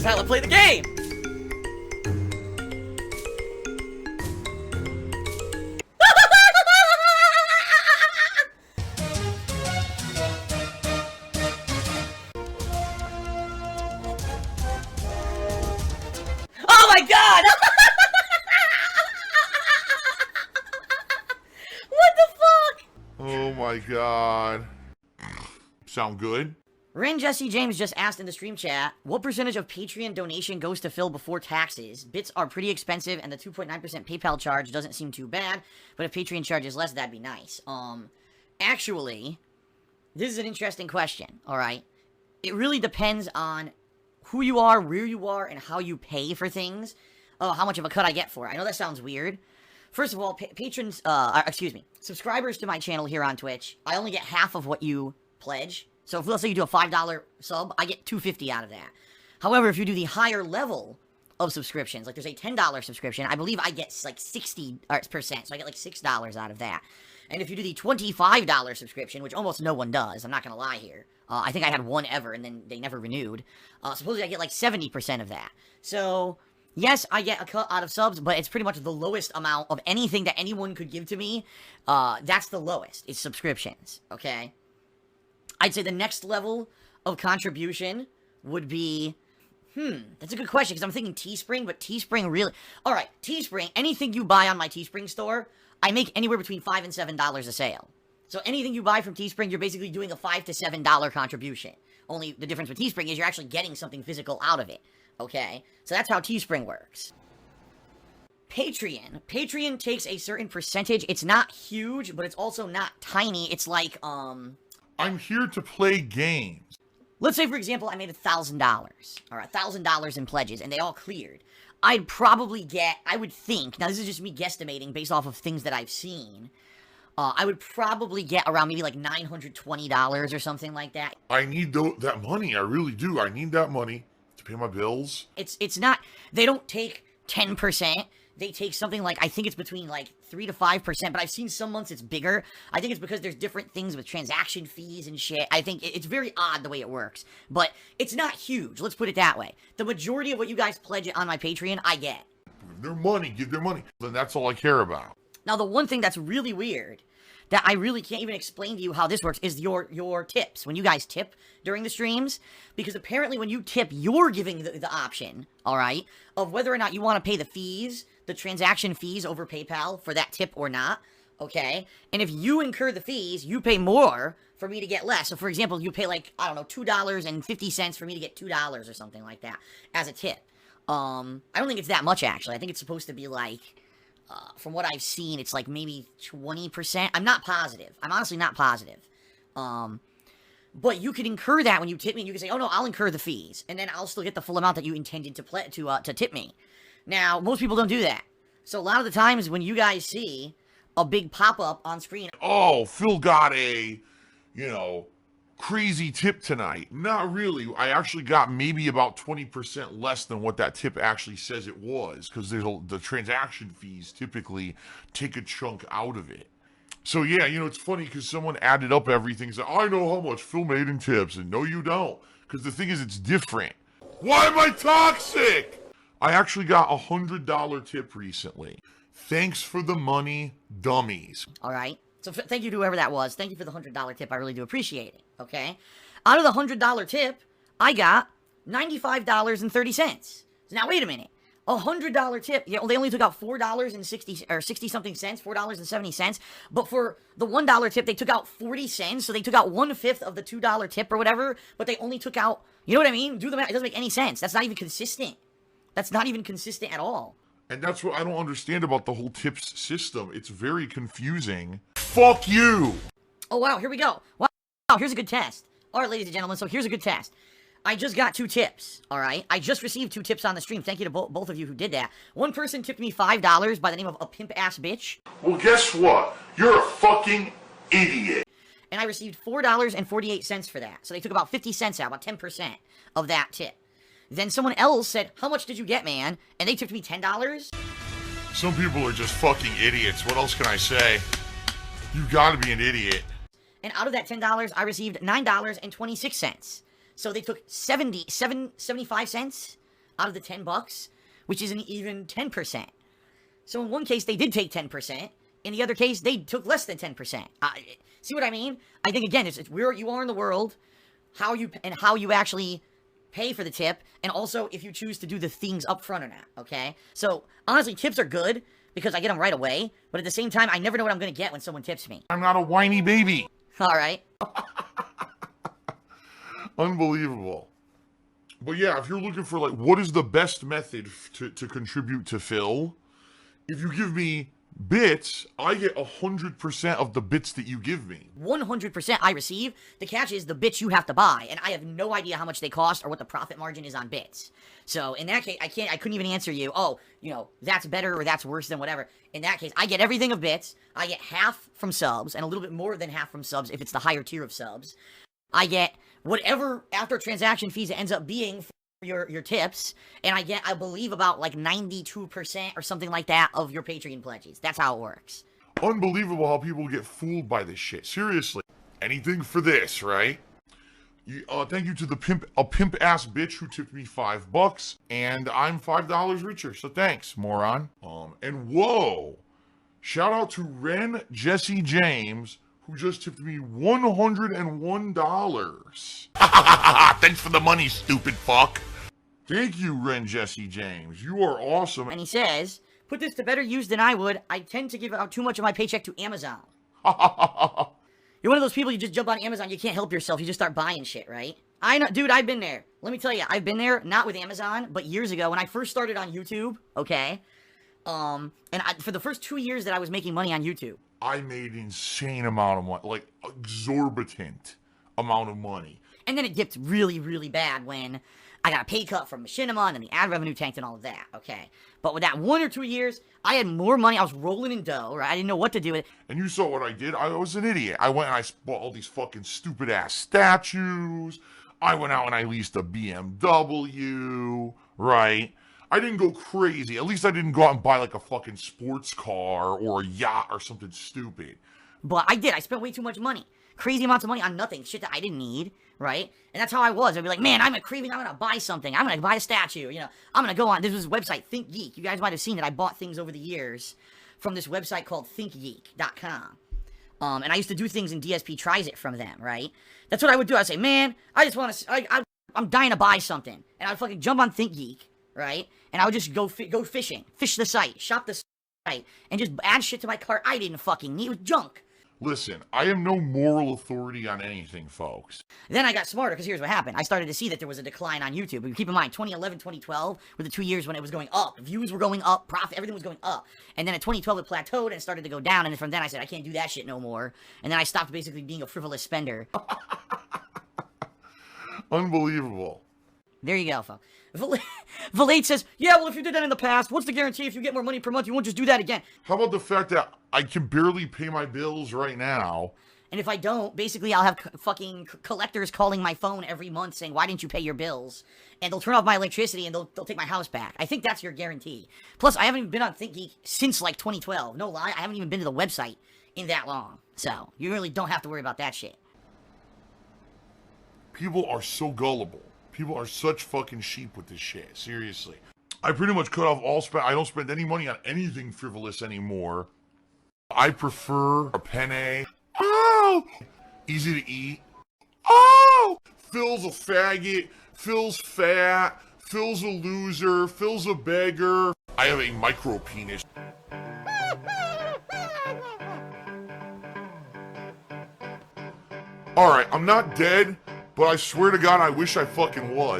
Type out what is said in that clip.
is how I play the game! Oh my god! What the fuck? Oh my god. Sound good? Ren Jesse James just asked in the stream chat, what percentage of Patreon donation goes to Phil before taxes? Bits are pretty expensive, and the 2.9% PayPal charge doesn't seem too bad, but if Patreon charges less, that'd be nice. Actually, this is an interesting question, alright? It really depends on who you are, where you are, and how you pay for things. Oh, how much of a cut I get for it. I know that sounds weird. First of all, patrons, subscribers to my channel here on Twitch, I only get half of what you pledge. So if, let's say you do a $5 sub, I get $2.50 out of that. However, if you do the higher level of subscriptions, like there's a $10 subscription, I believe I get like 60%, so I get like $6 out of that. And if you do the $25 subscription, which almost no one does, I'm not gonna lie here, I think I had one ever, and then they never renewed, supposedly I get like 70% of that. So, yes, I get a cut out of subs, but it's pretty much the lowest amount of anything that anyone could give to me. That's the lowest, is subscriptions, okay? I'd say the next level of contribution would be, that's a good question, because I'm thinking Teespring, but Teespring really, alright, Teespring, anything you buy on my Teespring store, I make anywhere between $5 and $7 a sale. So anything you buy from Teespring, you're basically doing a $5 to $7 contribution. Only the difference with Teespring is you're actually getting something physical out of it, okay? So that's how Teespring works. Patreon. Patreon takes a certain percentage. It's not huge, but it's also not tiny. It's like, I'm here to play games. let's say, for example, I made $1,000, or $1,000 in pledges, and they all cleared. I'd probably get, I would think, now this is just me guesstimating based off of things that I've seen, I would probably get around maybe like $920 or something like that. I need that money, I really do. I need that money to pay my bills. It's not, they don't take 10%. They take something like, I think it's between like 3 to 5%, but I've seen some months it's bigger. I think it's because there's different things with transaction fees and shit. I think it's very odd the way it works, but it's not huge. Let's put it that way. The majority of what you guys pledge on my Patreon, I get. Give their money, give their money. Then that's all I care about. Now, the one thing that's really weird, that I really can't even explain to you how this works, is your tips. When you guys tip during the streams, because apparently when you tip, you're giving the option, all right, of whether or not you want to pay the fees, the transaction fees over PayPal for that tip or not, okay? And if you incur the fees, you pay more for me to get less. So, for example, you pay like, I don't know, $2.50 for me to get $2 or something like that as a tip. I don't think it's that much, actually. I think it's supposed to be like, from what I've seen, it's like maybe 20%. I'm not positive. I'm honestly not positive. But you could incur that when you tip me. You can say, oh no, I'll incur the fees. And then I'll still get the full amount that you intended to tip me. Now, most people don't do that. So a lot of the times when you guys see a big pop-up on screen, oh, Phil got a, crazy tip tonight. Not really. I actually got maybe about 20% less than what that tip actually says it was, because the transaction fees typically take a chunk out of it. So yeah, it's funny because someone added up everything and said, I know how much Phil made in tips, and no you don't. Because the thing is, it's different. Why am I toxic? I actually got a $100 tip recently. Thanks for the money, dummies. All right. So thank you to whoever that was. Thank you for the $100 tip. I really do appreciate it. Okay. Out of the $100 tip, I got $95.30. So now wait a minute. A $100 tip. Yeah, well, they only took out $4.60 cents, $4.70. But for the $1 tip, they took out 40 cents. So they took out 1/5 of the $2 tip or whatever. But they only took out, you know what I mean? Do the math. It doesn't make any sense. That's not even consistent. That's not even consistent at all. And that's what I don't understand about the whole tips system. It's very confusing. Fuck you! Oh, wow, here we go. Wow, here's a good test. All right, ladies and gentlemen, so here's a good test. I just got 2 tips, all right? I just received 2 tips on the stream. Thank you to both of you who did that. One person tipped me $5 by the name of a pimp-ass bitch. Well, guess what? You're a fucking idiot. And I received $4.48 for that. So they took about 50 cents out, about 10% of that tip. Then someone else said, how much did you get, man? And they tipped me $10. Some people are just fucking idiots. What else can I say? You gotta be an idiot. And out of that $10, I received $9.26. So they took 75 cents out of the $10, which isn't even 10%. So in one case, they did take 10%. In the other case, they took less than 10%. See what I mean? I think, again, it's where you are in the world, how you actually pay for the tip, and also if you choose to do the things up front or not, okay? So, honestly, tips are good because I get them right away, but at the same time, I never know what I'm going to get when someone tips me. I'm not a whiny baby. All right. Unbelievable. But yeah, if you're looking for, like, what is the best method to contribute to Phil, if you give me bits, I get 100% of the bits that you give me. 100% I receive. The catch is the bits you have to buy, and I have no idea how much they cost or what the profit margin is on bits. So in that case, I couldn't even answer you, oh, you know, that's better or that's worse than whatever. In that case, I get everything of bits. I get half from subs, and a little bit more than half from subs if it's the higher tier of subs. I get whatever after transaction fees it ends up being for your tips, and I get, I believe, about like 92% or something like that of your Patreon pledges. That's how it works. Unbelievable how people get fooled by this shit. Seriously. Anything for this, right? Thank you to the pimp-ass bitch who tipped me $5, and I'm $5 richer, so thanks, moron. And whoa! Shout out to Ren Jesse James, who just tipped me $101. Thanks for the money, stupid fuck. Thank you, Ren Jesse James. You are awesome. And he says, put this to better use than I would. I tend to give out too much of my paycheck to Amazon. You're one of those people, you just jump on Amazon, you can't help yourself, you just start buying shit, right? I know, dude, I've been there. Let me tell you, I've been there, not with Amazon, but years ago when I first started on YouTube, okay? For the first 2 years that I was making money on YouTube, I made insane amount of money, like exorbitant amount of money. And then it dipped really, really bad when I got a pay cut from Machinima and then the ad revenue tanked and all of that, okay? But with that 1 or 2 years, I had more money. I was rolling in dough, right? I didn't know what to do with it. And you saw what I did. I was an idiot. I went and I bought all these fucking stupid-ass statues. I went out and I leased a BMW, right? I didn't go crazy. At least I didn't go out and buy like a fucking sports car or a yacht or something stupid. But I did. I spent way too much money. Crazy amounts of money on nothing. Shit that I didn't need, right? And that's how I was. I'd be like, man, I'm a craving. I'm going to buy something. I'm going to buy a statue. You know, I'm going to go on. This was this website, Think Geek. You guys might have seen it. I bought things over the years from this website called thinkgeek.com. And I used to do things in DSP Tries It from them, right? That's what I would do. I'd say, man, I just want to, I'm dying to buy something. And I'd fucking jump on ThinkGeek, right? And I would just go fishing. Fish the site. Shop the site. And just add shit to my cart I didn't fucking need. It was junk. Listen, I am no moral authority on anything, folks. Then I got smarter, because here's what happened. I started to see that there was a decline on YouTube. But keep in mind, 2011, 2012 were the 2 years when it was going up. Views were going up, profit, everything was going up. And then in 2012, it plateaued and it started to go down. And from then I said, I can't do that shit no more. And then I stopped basically being a frivolous spender. Unbelievable. There you go, folks. Valade says, yeah, well, if you did that in the past, what's the guarantee if you get more money per month, you won't just do that again? How about the fact that I can barely pay my bills right now? And if I don't, basically I'll have fucking collectors calling my phone every month saying, why didn't you pay your bills? And they'll turn off my electricity and they'll take my house back. I think that's your guarantee. Plus, I haven't even been on ThinkGeek since like 2012. No lie, I haven't even been to the website in that long. So, you really don't have to worry about that shit. People are so gullible. People are such fucking sheep with this shit. Seriously. I pretty much cut off all spend. I don't spend any money on anything frivolous anymore. I prefer a penne. Oh! Easy to eat. Oh! Phil's a faggot. Phil's fat. Phil's a loser. Phil's a beggar. I have a micro penis. Alright, I'm not dead, but I swear to God I wish I fucking was.